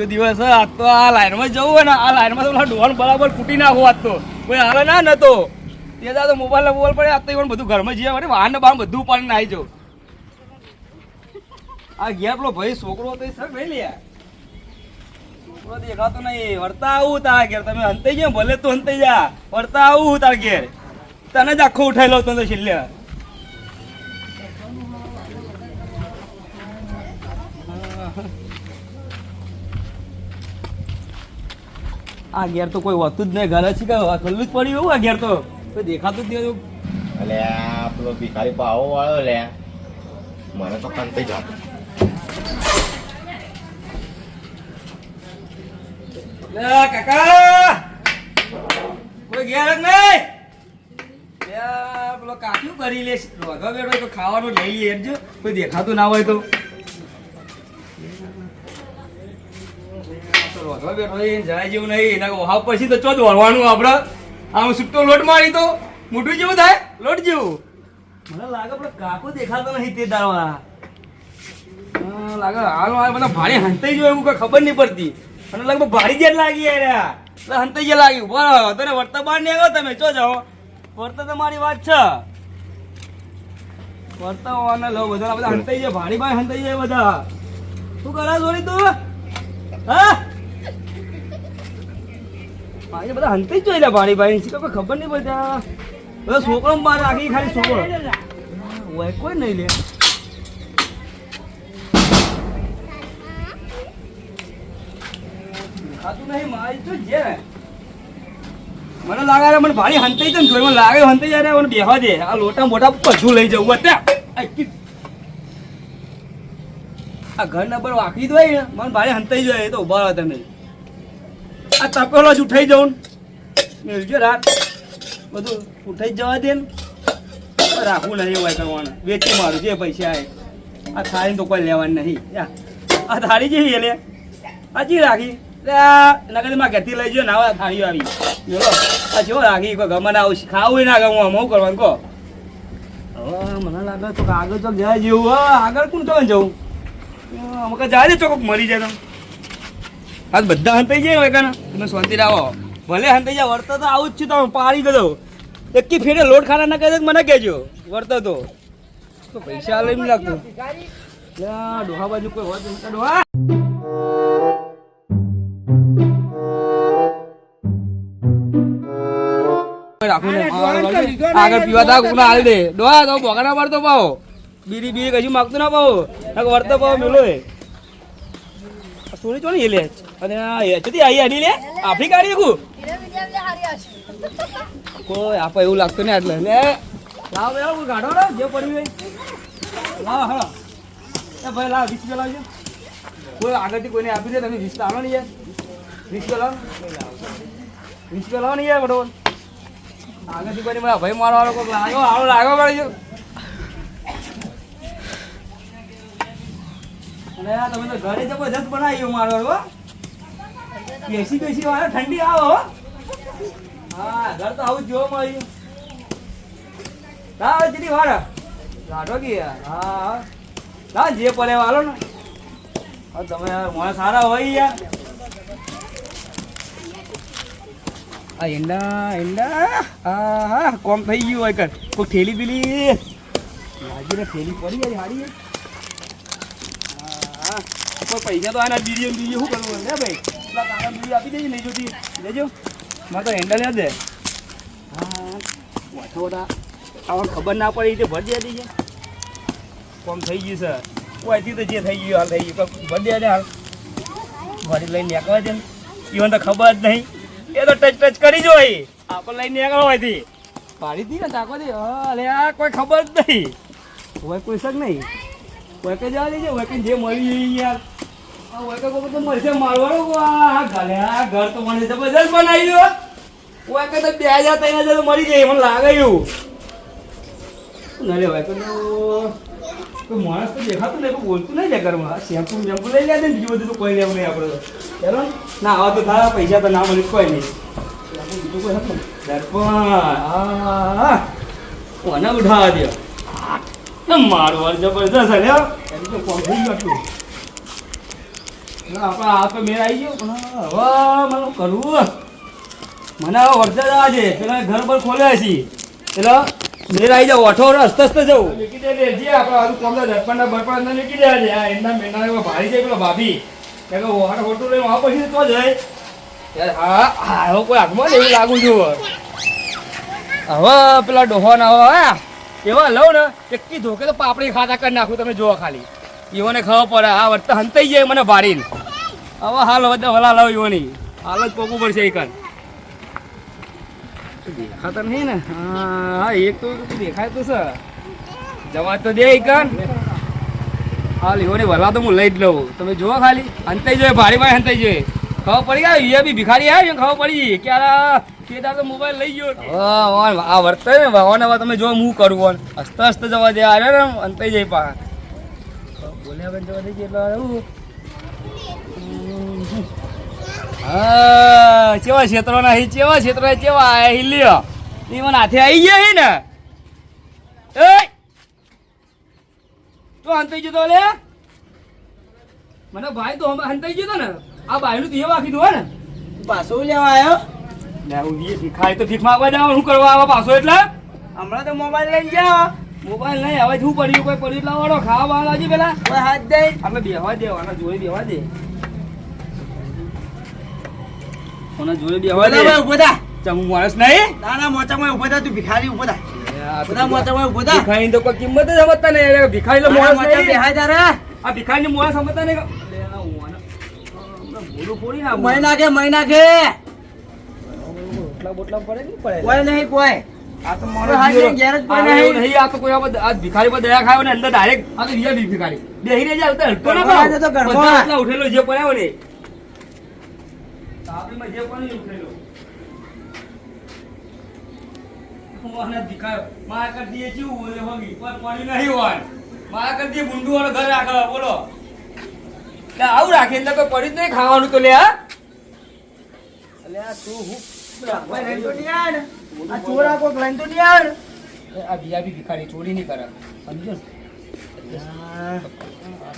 બીજો દિવસ આજ તો આ લાઈનમાં જવું હોય ને આ લાઈનમાં તો ડોન બરાબર કૂટી નાખો આજ તો કોઈ હાલે ના નતો તે તો મોબાઈલ પડે આજ તો પણ બધું ઘરમાં જઈએ વળી વાહન ને બાહન બધું પાડીને આવી જાઉં આ ઘેર પેલો ભાઈ છોકરો તો સર ભાઈ લે છોકરો દેખાતો નહીં વળતા આવું તારા ઘેર તમે હંતાઈ ગયા ભલે તું હંતાઈ જા વળતા આવું તારા ઘેર તને જ આખો ઉઠાઈ લો તો છેલ્લે આ ઘેર તો કોઈ હોતું જ નહીં ઘરે છે કે ખલ્લું જ પડ્યું એવું આ ઘેર તો કોઈ દેખાતું જ નહીં અલે આ પેલો ભિખારી પાવો વાળો લે મને તો કંઈ જાતો કાકા કોઈ ઘેર જ નહીં પેલો કાક્યું કરી લે રોધવા બેઠો તો ખાવાનું લઈ લઈએ જો કોઈ દેખાતું ના હોય તો રોધવા બેઠો જાય જેવું નહીં એના ઓહા પછી તો ચો દોડવાનું આપડે આમ સુટ્ટો લોટ મારી તો મોટું જેવું થાય લોટ જેવું મને લાગે પેલો કાકો દેખાતો નહીં તે દાળવા લાગે હાલ બધા ભાડે હંતાઈ જો એવું કઈ ખબર નહીં પડતી અને લગભગ ભાડી જ લાગી યાર હંતાઈ જ લાગ્યું બરાબર તને વર્તા બહાર નહીં આવ્યો તમે ચો જાઓ વર્તા તમારી વાત છે વર્તા લો બધા હંતાઈ જાય ભાડી ભાઈ હંતાઈ જાય બધા શું કરા જોડી તું હા ભાઈ બધા હંતાઈ જ જોઈ ભાડી ભાઈ ખબર નહીં પડતા બધા છોકરો બહાર રાખી ખાલી છોકરો હોય કોઈ નહીં લે મને લાગે મને ભાડી હંતાઈ છે જોઈ મને લાગે હંતાઈ જાય મને બેહવા દે આ લોટા મોટા પછું લઈ જવું આ ઘર નંબર વાંકી દો મને ભાડી હંતાઈ જાય તો ઉભા રહો તમે આ તપેલો જ ઉઠાઈ જવું મેળજો રાત બધું ઉઠાઈ જવા દે ને રાખવું નહીં હોય કરવાનું વેચી મારું જે પૈસા આવે આ થાળી તો કોઈ લેવાનું નહીં આ થાળી જેવી લે હજી રાખી નગરમાં ઘેરથી લઈ જો નાવા થાળીઓ આવી બોલો આ જો રાખી કોઈ ગમે ના આવું ખાવું ના ગમું આમ કરવાનું કહો હવે મને લાગે તો આગળ ચોક જાય જેવું આગળ કોણ તો જવું અમુક જાય ચોક મરી જાય તો આ બધા હંતાઈ જાય હોય કાના તમે શાંતિ રાખો ભલે હંતાઈ જાય વર્તો તો આવું જ છું તમે પાડી ગયો એકી ફેરે લોટ ખાના ના કહે મને કહેજો વર્તો તો પૈસા લઈને લાગતું ડોહા બાજુ કોઈ હોય ડોહા આગળ પીવા તા કોના હાલ દે ડોહા તો બગાડા પડતો પાવો બીરી બીરી કશું માગતો ના પાવો વર્તો પાવો મેલો સોરી ચો ને લે અને જતી આઈ આડી લે આપણી ગાડી કુ કોઈ આપે એવું લાગતું ને એટલે લે લાવ બે ગાડો ને જે પડ્યું હોય લાવ હા એ ભાઈ લાવ 20 રૂપિયા લાવજો કોઈ આગળથી કોઈને આપી દે તમે 20 લાવો ને યાર 20 લાવો 20 લાવો ને યાર બરોબર આગળથી કોઈને મારા ભાઈ મારવાનો કોઈ લાગ્યો આવો લાગો પડ્યો અને તમે તો ઘરે જબરજસ્ત બનાવ્યું મારો બેસી વાળા ઠંડી આવો હા ઘર તો આવું જોવા મળ્યું લાવ જેની વાર લાડો કે હા લાવ જે પડે વાલો ને તમે મને સારા હોય યાર આ ઈંડા હા કોમ થઈ ગયું હોય કર કોઈ થેલી પેલી લાગીને થેલી પડી જાય હાડી હા કોઈ પૈસા તો આના બીડી શું કરવું ને ભાઈ એટલા કાકા બીડી આપી દેજે નહીં જોતી લેજો મારે તો હેન્ડલ યાદ દે હા ઓછા આવવાનું ખબર ના પડી તે ભર દે દીજે કોમ થઈ ગયું સર કોઈથી તો જે થઈ ગયું હાલ થઈ ગયું ભર દે હાલ ભરી લઈને નીકળવા દે ઈવન તો ખબર જ નહીં એ તો ટચ કરી જોઈ આપણે લઈને નીકળો હોયથી પાડી દી ને તાકો દે અરે આ કોઈ ખબર જ નહીં હોય કોઈ શક નહીં કોઈ કે જવા દેજે હોય કે જે મળી યાર હોય કે કોઈ તો મળશે મારવાનો આ ઘર તો મને જબરજસ્ત બનાવ્યું હોય કે તો 2000 તો મળી જાય મને લાગે એવું ના લે હોય કે કોઈ માણસ તો દેખાતું નહીં બોલતું નહીં લે ઘરમાં શેમ્પુ લઈ લે ને બીજું બધું તો કોઈ લેવું નહીં આપણે તો ચાલો ના આવા તો થારા પૈસા તો ના મળી કોઈ નહીં બીજું કોઈ હતું દર્પણ કોને ઉઠાવા દે મારું વાર જબરજસ્ત હે એમ તો કોણ થઈ ગયું આપણે આ તો મેળ આવી ગયો પણ હવે મને શું કરવું મને હવે વરસાદ આવે છે પેલા ઘર પર ખોલ્યા છે એટલે મેળ આવી જાવ ઓઠો હસ્ત જવું મૂકી દે જે આપણે આજુ કોમ દર્પણ બરપણ અંદર મૂકી દે છે આ એમના મેના એવા ભારી જાય પેલો ભાભી કે ઓઠો ખોટું લઈને આ પછી તો જાય યાર હા હા હવે કોઈ હાથમાં એવું લાગુ છું હવે પેલા ડોહોને હવે એવા લઉં ને એકી ધોકે તો પાપડી ખાતા કરી નાખું તમે જુઓ ખાલી ઈવોને ખબર પડે આ વર્તા હંતાઈ જાય મને ભારીને હવે હાલ બધા વલા લાવ ઈવોની હાલ જ પોકવું પડશે એક દેખાતા નહીં ને હા એક તો દેખાય તો સર જવા તો દે એકન હાલ ઈવોની વલા તો હું લઈ જ લઉં તમે જુઓ ખાલી હંતાઈ જોઈએ ભારી ભાઈ હંતાઈ જોઈએ ખબર પડી ગયા એ બી ભિખારી આવ્યો ખબર પડી કે આ તો મોબાઈલ લઈ ગયો આ વર્તે ને વાવાને હવે તમે જો હું કરું હસ્ત હસ્ત જવા દે આવ્યો ને અંતાઈ જાય પા બોલ્યા બેન જવા દે એટલે હા કેવા ક્ષેત્રો ના કેવા ક્ષેત્રો કેવા આયા હિલ્યો એ મને હાથે આવી ગયા ને એ તો હંતાઈ જતો લે મને ભાઈ તો હંતાઈ જતો ને આ બાયનું તો વાખી દો ને પાછો લેવા આવ્યો ભીખાય તો ભીખ માંગવા જાવ શું કરવા આવે પાછો એટલે હમણાં તો મોબાઈલ લઈને જાઓ મોબાઈલ નહીં હવે શું પડ્યું કોઈ પડ્યું એટલા વાળો ખાવા વાળા છે પેલા કોઈ હાથ દે આપણે બેહવા દે આના જોડે બેહવા દે કોના જોડે બેહવા દે ઉભો થા ચમુ માણસ નહીં ના ના મોચામાં ઉભો થા તું ભિખારી ઉભો થા બધા મોચામાં ઉભો થા ભિખારી તો કોઈ કિંમત જ સમજતા નહીં ભિખારી તો માણસ નહીં બેહાય તારે આ ભિખારી ની માણસ સમજતા નહીં મહિના કે બોટલા પડે નહીં પડે કોઈ નહીં કોઈ આ તો કોઈ હાજર ઘેર જ કોઈ નહીં આ તો કોઈ આ ભિખારી પર દયા ખાયો ને અંદર ડાયરેક્ટ આ તો રિયા ભિખારી બેહી રહી જાય તો હલતો ના ઘરમાં તો ઘરમાં. બધા આટલા ઉઠેલો જે પડ્યો ને તાપીમાં જે પણ ઉઠેલો મોહને ભિખાર મારા કર દીએ ચીવું બોલે હોગી પર પડી નહીં હોય મારા કર દીએ ગુંડુ વાળો ઘર રાખે બોલો લે આવું રાખે એટલે કોઈ પડી જ નહીં ખાવાનું તો લે હા અલ્યા તું હું કોઈ લઈને તો નહીં આવે ને આ ચોરા કોક લઈને તો નહીં આવે ને આ બીજા બી ભિખારી ચોરી નહીં કરે સમજો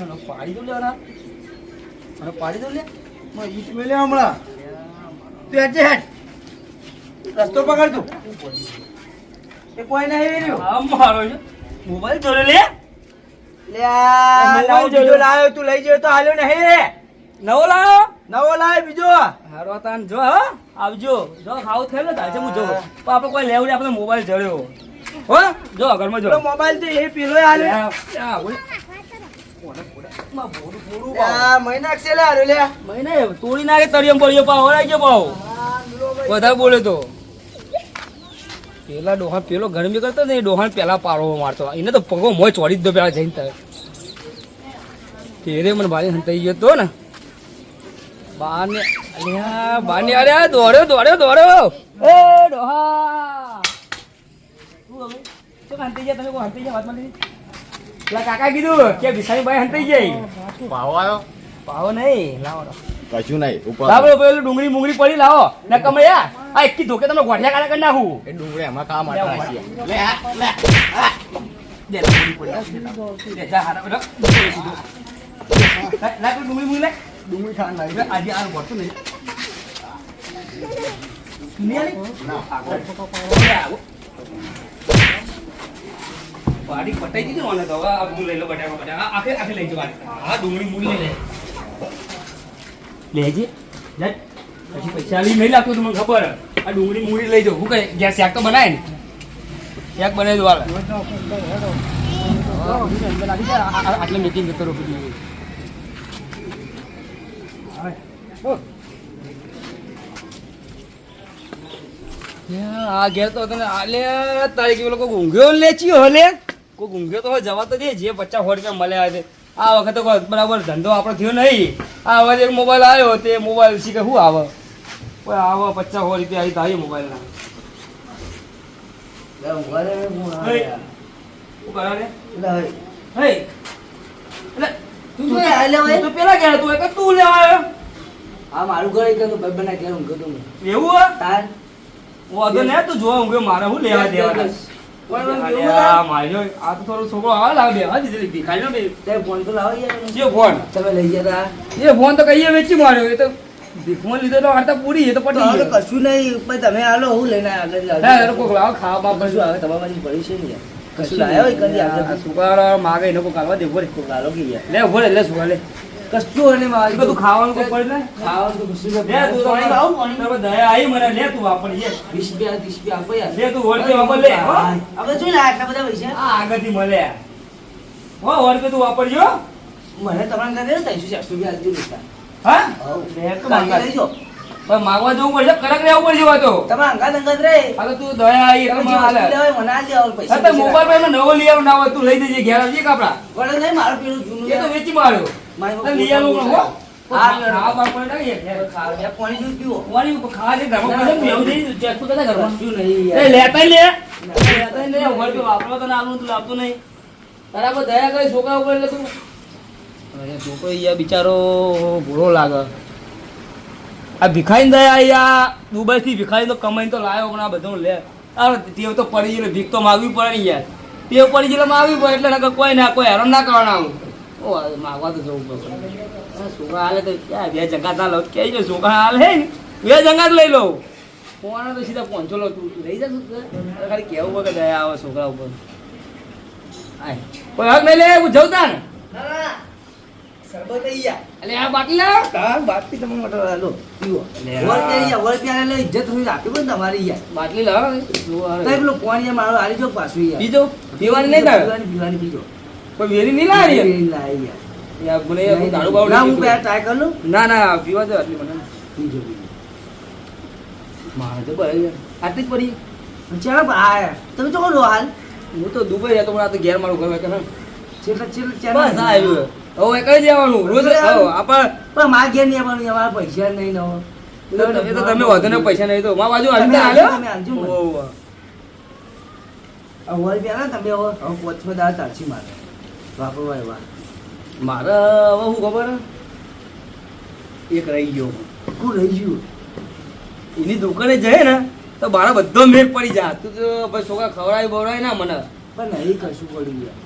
ને પાડી દો લે મને પાડી દો લે મેં ઈટ મેલ્યો હમણાં તું હેઠે હેઠ રસ્તો પકડ તું એ કોઈ નહીં રહ્યું આ મારો છે મોબાઈલ જોડે લે લે આ નવો બીજો લાવ્યો તું લઈ જયો તો હાલ્યો નહીં નવો લાયો નવો લાવ્યો બીજો હારો તાન જો હા આવજો જો ખાવું થયેલો ને ચાલશે હું જો પણ આપણે કોઈ લેવું નહીં, આપણે મોબાઈલ જડ્યો હો જો ઘરમાં જો પેલો મોબાઈલ તો એ પેલો હાલ્યો આ મહિના છે લે હાલ્યો લે મહિને તોડી નાખે તળિયમ પડ્યો પાવ વળાઈ ગયો પાવ વધારે બોલે તો પેલા ડોહા પેલો ગરમી કરતો ને ડોહા પેલા પાડો મારતો એને તો પગો મોય ચોડી જ દો પેલા જઈને તરત તેરે મને ભાઈ હંતાઈ ગયો તો ને બાને અલ્યા બાને અરે દોડ્યો એ ડોહા તું હવે તો હંતાઈ ગયા તમે કોઈ હંતાઈ ગયા વાતમાં લીધી પેલા કાકા કીધું કે ભિખારી ભાઈ હંતાઈ જાય પાવો આવ્યો પાવો નહીં લાવો કશું નહીં ઉપર લાવો પેલું ડુંગળી મુંગળી પડી લાવો ને કમે યાર આ એકી ધોકે તમને ગોઠિયા કાઢા કરી નાખું એ ડુંગળી એમાં કામ માટે રાખીએ. લે દે ડુંગળી પડી દે જા હારા બેટા લાગ ડુંગળી મુંગળી લાગ ડુંગળી ખાન લાવી આજે આ ગોઠું નહીં નહીં પાડી પટાઈ દીધી મને તો હવે આ બધું લઈ લો બટાકા આખે લઈ જવા હા ડુંગળી મુંગળી લઈ લેજે જા પછી પૈસા આવી નહીં લાગતું તમને ખબર આ ડુંગળી મુંગળી લઈ જાઓ હું કહે ગેસ શાક તો બનાય ને શાક બનાવી દો વાલા આટલે મીટિંગ કરતો રહો બધી આ ઘેર તો તને આલે તારીખ પેલો કોઈ ઊંઘ્યો લે ચિયો હલે કોઈ ઊંઘ્યો તો હોય જવા તો દે જે 50 રૂપિયા મળ્યા છે આ વખતે કોઈ બરાબર ધંધો આપણો થયો નહીં આ વખતે એક મોબાઈલ આવ્યો તે મોબાઈલ શીખે શું આવે કોઈ આવે 50 રૂપિયા આવી તો આવી મોબાઈલના શું કરા રે હે એટલે તું તો પેલા ગયા તું એક તું લેવા આવ્યો આ મારું ઘર એક ભાઈ બના ઘેર ઊંઘ્યો તો એવું હે તાર વાંધો ને તું જોવા ઊંઘ્યો મારે હું લેવા દેવા આ માર્યો આ તો થોડો છોકરો આવે લાવ બે હા દીધી ભિખારી નો બે તે ફોન તો લાવો યાર જે ફોન તમે લઈ ગયા એ ફોન તો કહીએ વેચી માર્યો એ તો ભીખમાં લીધો તો આટા પૂરી એ તો પટી તો ગયો કશું નહીં પણ તમે હાલો હું લઈને આગળ હા એ કોક લાવ ખાવા બાપ કશું આવે તમારી પડી છે ને યાર કશું લાયો હોય કરી આગળ સુકારો માગે એને કોઈ કાલવા દે ભરે તો ગાલો કે યાર લે ભરે લે સુકા લે કશું અને મારી બધું ખાવાનું કોઈ પડે ને ખાવાનું તો કશું લે તું તો પાણી લાવો પાણી તારે દયા આવી મને લે તું વાપર જે 20 રૂપિયા આપો યાર લે તું વળતે વાપર લે હો હવે જોઈ લે આટલા બધા પૈસા આ આગળથી મળે હો વળતે તું વાપરજો મને તમારા ઘરે 300 રૂપિયા આપજો બેટા હા હવ લે તો બાકી માંગા લઈ જો પણ માગવા જવું પડશે કડક રહેવું પડશે વાતો તમારા અંગાત અંગાત રે આ તો તું દયા આવી તમે એટલે જે હાલે વસ્તુ લેવાય મને આ લેવા પૈસા હા તો મોબાઈલ માં એનો નવો લઈ આવું ના હોય તું લઈ દેજે ઘેર આવજે કાપડા વડે નહીં મારું પેલું જૂનું એ તો વેચી માર્યો મારી લઈ આવું પણ હો હા, ખાવા બાપા નહીં ખાવ યાર પાણી દૂધ પીવો વાળી ખાવા દે ઘરમાં પૈસા મેવું દઈ ચેક તો કદા ઘરમાં કશું નહીં એ યાર લેતા લે લેતા લે ઉપર તો વાપરવા તો આલું તું લાવતો નહીં તારા પર દયા કરી છોકરા ઉપર એટલે તું અરે છોકરો યાર બિચારો ભૂરો લાગે આ ભિખાઈ દયા યાર દુબઈ થી ભિખાઈ તો કમાઈને તો લાયો પણ આ બધું લે આ ટેવ તો પડી ગયેલો ભીખ તો માગવી પડે ને યાર ટેવ પડી ગયેલો માગવી પડે એટલે નકર કોઈ ના કોઈ હેરાન ના કરવાના આવું ઓ માગવા તો જવું પડે છોકરા હાલે તો ક્યાં બે જંગાત ના લો કે જો છોકરા હાલ હે ને બે જંગાત લઈ લઉં ફોન તો સીધા પહોંચો લો તું લઈ જા તું ખાલી કેવું વગર દયા આવે છોકરા ઉપર આય કોઈ હક નહીં લે હું જઉં તાન ના ના સરબત અહીં યાર એટલે આ બાટલી લાવ હા બાકી તમે મોટો હાલો પીવો લે. વર્ગ યાર એટલે ઇજ્જત થોડી રાખી પણ તમારી યાર બાટલી લાવ તો પેલું પાણી યાર મારો હારી જો પાછું યાર બીજો પીવાની નહીં તારે પીવાની પીજો કોઈ વેરી નહીં લાવી લાવી યાર યાર મને યાર દારૂ બારૂ ના હું નહીં પહેલા ટ્રાય કર લઉં ના ના પીવા દે આટલી મને પીજો પીજો મારે તો બરાબર યાર આટલી જ પડી ચાલો આ તમે તો લો હાલ હું તો દુબઈ જતો પણ આ તો ઘેર મારું ઘર કે ના છેલ્લા બસ આ આવ્યું હવે કઈ જવાનું રોજ આપણ પણ માર ઘેર નહીં આવવાનું અમારા પૈસા નહીં નવો એ તો તમે વધુ ને પૈસા નહીં તો મારા બાજુ આવી હાલ્યો તમે હાલજો મને. ઓહ વર પહેલા તમે હવે પોચમાં દાળ ચાલશી મારે વાપરવા એવા મારે હવે શું ખબર હે? એક રહી ગયો હું રહી ગયું એની દુકાને જાય ને તો મારા બધો મેળ પડી જાય તું તો ભાઈ છોકરા ખવડાવી બવડાવી ના મને પણ નહીં કશું પડ્યું યાર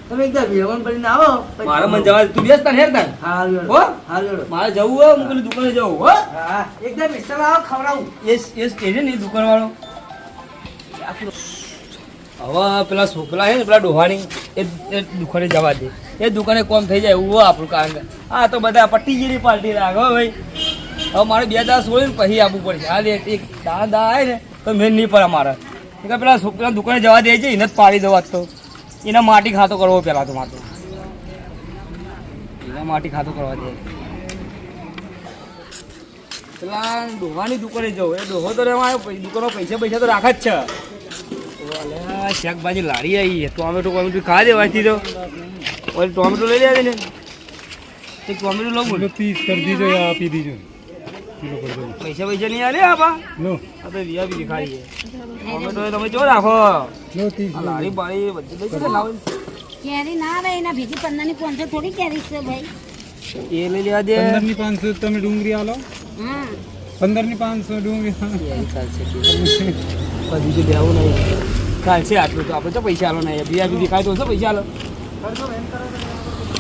તમે એકદમ વેવણ કરીને આવો પછી મારે મને જવા દે. તું બેસ તાર હેર તાર હા હો? રેડો હા રેડો મારે જવું હોય હું પેલી દુકાને જવું હો હા એકદમ મિસ્ટર આવો ખવડાવું એ સ્ટેશન ની દુકાન વાળો હવે પેલા છોકરા છે ને પેલા ડોહાની એ દુકાને જવા દે એ દુકાને કોમ થઈ જાય એવું હોય આપણું કારણ કે આ તો બધા પટ્ટીગીરી પાર્ટી રાખો ભાઈ હવે મારે 2 દાડા છોડીને પછી આવવું પડશે હાલ એક દા આવે ને તો મેં નહીં પડે મારે એટલે પેલા છોકરા દુકાને જવા દે છે એને જ પાડી દો આજ તો એના માટી ખાતો કરવો પેલા તો મારે એના માટી ખાતો કરવા દે પેલા ડોહાની દુકાને જવું એ ડોહો તો રહેવા દુકાનો પૈસા તો રાખે જ છે અલ્યા શાકભાજી લારી આવી ટોમેટો ખા દેવાથી તો ઓલી ટોમેટો લઈ લેવા ને એક ટોમેટો લઉં બોલ 30 कर दीजिए या आप ही दीजिए किलो कर दो પૈસા નહીં આલે આપા लो આ તો વિયા ખાઈ ટોમેટો એ તમે જો રાખો लो 30 આ લારી બારી બધી લઈ જશે લાવો કેરી ના આવે એના ભેગી 15 ની 500 થોડી કેરી છે ભાઈ એ લઈ લેવા દે 15 ની 500 તમે ડુંગળી આલો હા 15 ની 500 ડુંગળી ચાલશે બીજું દેવું નહીં ચાલશે આટલું તો આપણે તો પૈસા આલો નહીં બીજા ખાય તો પૈસા આલો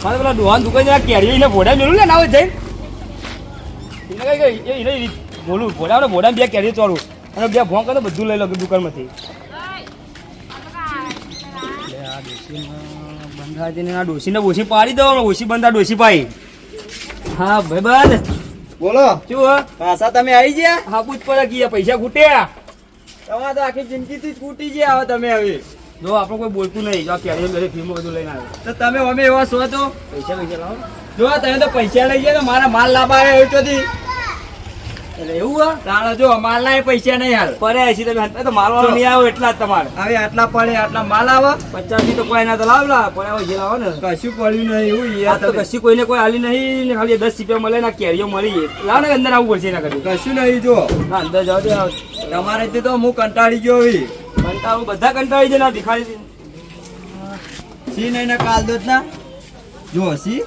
મારે પેલા ડોહાન દુકાન જરા કેરી એને ભોડા મેળવું લે ના હોય જઈને એને કઈ એને બોલું ભોડા ભોડા 2 કેરી ચોરું અને 2 ભોંક તો બધું લઈ લો દુકાનમાંથી બંધાજીને આ ડોસીને ઓછી પાડી દો ઓછી બંધા ડોસી પાઈ હા ભાઈ બંધ બોલો શું પાછા તમે આવી ગયા હા પૂછ પડે કે પૈસા ખૂટ્યા તમારે તો આખી જિંદગીથી જ ફૂટી ગયા હવે તમે હવે જો આપણે કોઈ બોલતું નહીં જો કેરી ઘરે ફીમાં બધું લઈને આવે તો તમે અમે એવા છો તો પૈસા લાવો જો તમે તો પૈસા લઈ ગયા તો મારા માલ લાવવા આવ્યો ચોથી એટલે એવું હા તાળો જો માલ ના પૈસા નહીં હાલ પડે છે તમે તો મારવાનો નહીં આવો એટલા જ તમારે હવે આટલા પડે આટલા માલ આવે 50 થી તો કોઈ ના તો લાવલા પડ્યા જે લાવો ને કશું પડ્યું નહીં એવું આ યાર તો તમે. કશી કોઈને કોઈ હાલી નહીં ને ખાલી 10 રૂપિયા મળે ને કેરીઓ મળી જાય લાવ ને અંદર આવવું પડશે એના કરી કશું નહીં જો ના અંદર જાવ દે તમારે તો હું કંટાળી ગયો હવે કંટાળું બધા કંટાળી જાય ના ભિખારી સી નહીં ના કાલ દોત ના જો સી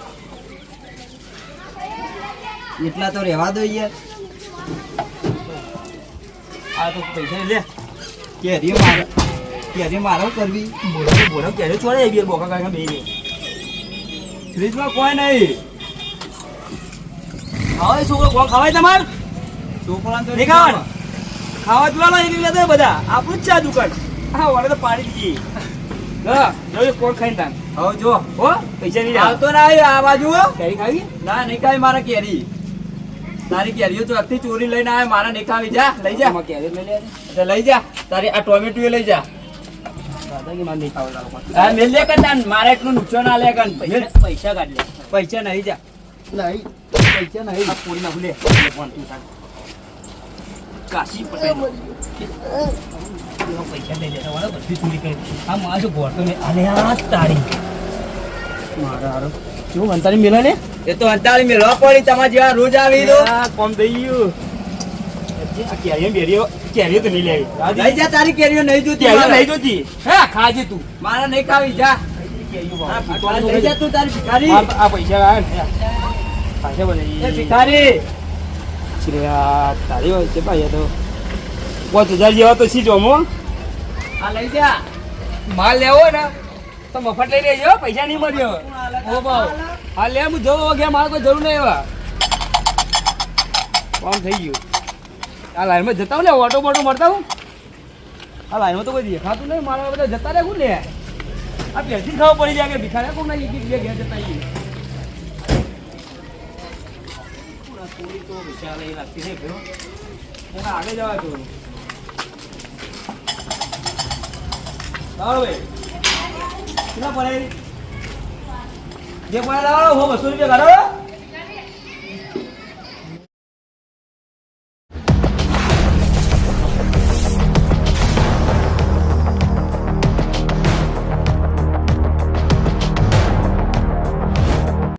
એટલા તો રહેવા દો યાર આ તો પૈસા લે કેરીઓ મારે કેરી મારો કરવી બોલો કેરી ચોરે આવી બે બોકા કાકા બે ફ્રીજમાં કોઈ નહીં ખાવાય છોકરો કોણ ખાવાય તમારે છોકરાને તો નહીં ખાવાનું ખાવા પીવાનો એક લેતા બધા આપણું જ છે આ દુકાન હા વડે તો પાડી દીધી હા જો કોણ ખાઈને તાન હવે જો હો પૈસા નહીં આવતો ના આવ્યો આ બાજુ હો. કેરી ખાવી ના નહીં ખાવી મારા કેરી તારી કેરીઓ તો આખી ચોરી લઈને આવે મારા નહીં ખાવી જા લઈ જા આમાં કેરી લઈ લે એટલે લઈ જા તારી આ ટોમેટો લઈ જા દાદા કે મારે નહીં ખાવા હા મેલ લે કર મારે એકનું નુકસાન આલે કર પૈસા કાઢ લે પૈસા નહીં જા નહીં પૈસા નહીં આ પૂરી નાખું લે ફોન તું સાહેબ કાશી પટેલ પૈસા લઈ લેતા વાળા બધી ચોરી કરી આ મારો ઘોર તો મેં આલે આ તારી મારા હારો શું અંતારી મેલા ને એ તો અંતાળી મેળવા પડી તમારે જેવા રોજ આવી તો કોમ થઈ ગયું આ કેરીઓ તો નહીં લેવી લઈ જા તારી કેરીઓ નહીં જોતી કેરીઓ મારે. નહીં જોતી હે ખાજે તું મારા નહીં ખાવી જા હા, ભિખારી લઈ જા તું તારી ભિખારી આ પૈસા આવે ને પાછા એ બધા ભિખારી તારી હોય છે ભાઈ તો 5000 જેવા તો સી જોમો આ લઈ જા માલ લેવો ને તો મફત લઈ લેજો પૈસા નહીં મળ્યો ઓ ભાવ હા લે હું જવું વગેરે મારે કોઈ જરૂર નહીં એવા કામ થઈ ગયું આ લાઈનમાં જતા હું લે ઓટો બોટો મળતા હું આ લાઈનમાં તો કોઈ દેખાતું નહીં મારા બધા જતા રહે હું લે આ પહેરથી ખાવા પડી જાય કે ભિખારી કોણ એક એક બે ઘેર જતા આવીએ થોડી તો વિચાર લઈ લાગતી છે ભાઈ એને આગળ જવા દો લાવો ભાઈ કેટલા પડે જે પડે લાવો 200 રૂપિયા કાઢો